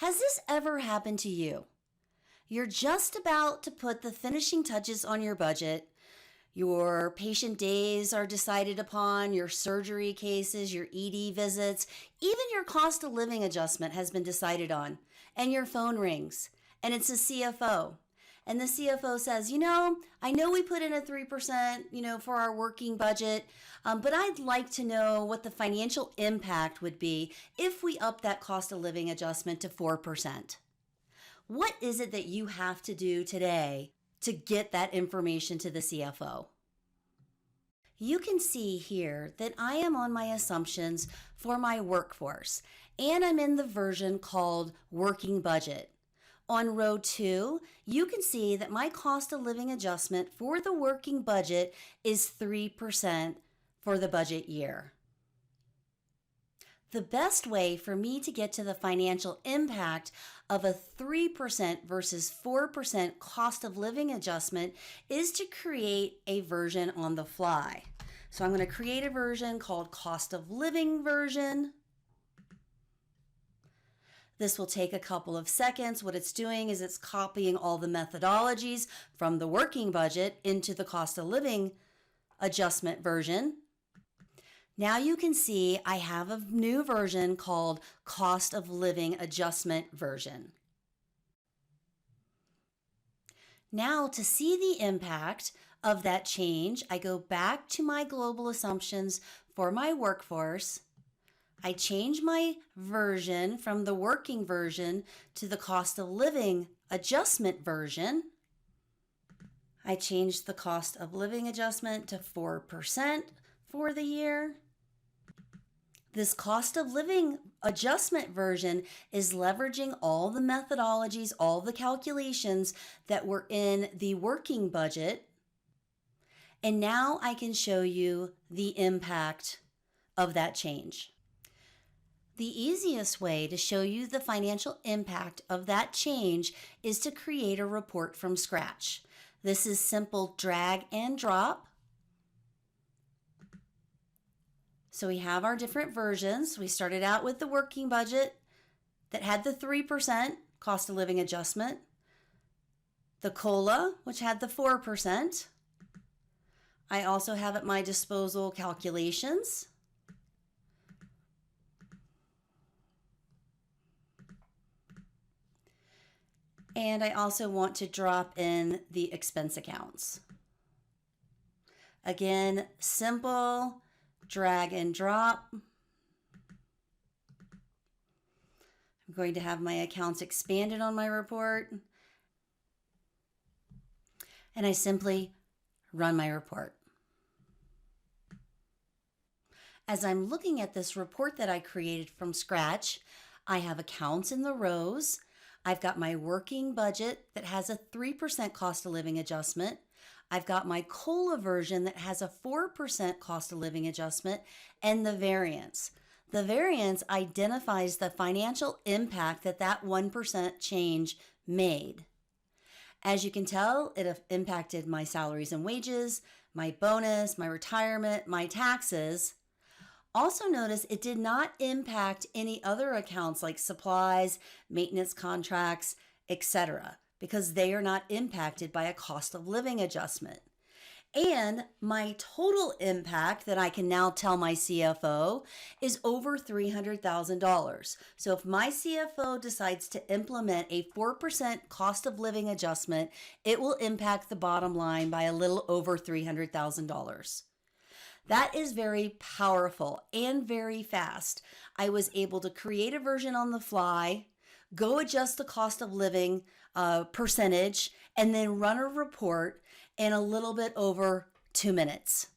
Has this ever happened to you? You're just about to put the finishing touches on your budget. Your patient days are decided upon, your surgery cases, your ED visits, even your cost of living adjustment has been decided on. And your phone rings, and it's a CFO. And the CFO says, I know we put in a 3%, for our working budget, but I'd like to know what the financial impact would be if we up that cost of living adjustment to 4%. What is it that you have to do today to get that information to the CFO? You can see here that I am on my assumptions for my workforce, and I'm in the version called Working Budget. On row 2, you can see that my cost of living adjustment for the working budget is 3% for the budget year. The best way for me to get to the financial impact of a 3% versus 4% cost of living adjustment is to create a version on the fly. So I'm going to create a version called cost of living version. This will take a couple of seconds. What it's doing is it's copying all the methodologies from the working budget into the cost of living adjustment version. Now you can see I have a new version called cost of living adjustment version. Now to see the impact of that change, I go back to my global assumptions for my workforce. I change my version from the working version to the cost of living adjustment version. I changed the cost of living adjustment to 4% for the year. This cost of living adjustment version is leveraging all the methodologies, all the calculations that were in the working budget. And now I can show you the impact of that change. The easiest way to show you the financial impact of that change is to create a report from scratch. This is simple drag and drop. So we have our different versions. We started out with the working budget that had the 3% cost of living adjustment, the COLA, which had the 4%. I also have at my disposal calculations. And I also want to drop in the expense accounts. Again, simple drag and drop. I'm going to have my accounts expanded on my report. And I simply run my report. As I'm looking at this report that I created from scratch, I have accounts in the rows. I've got my working budget that has a 3% cost of living adjustment. I've got my COLA version that has a 4% cost of living adjustment and the variance. The variance identifies the financial impact that that 1% change made. As you can tell, it impacted my salaries and wages, my bonus, my retirement, my taxes. Also notice it did not impact any other accounts like supplies, maintenance contracts, etc., because they are not impacted by a cost of living adjustment. And my total impact that I can now tell my CFO is over $300,000. So if my CFO decides to implement a 4% cost of living adjustment, it will impact the bottom line by a little over $300,000. That is very powerful and very fast. I was able to create a version on the fly, go adjust the cost of living percentage, and then run a report in a little bit over 2 minutes.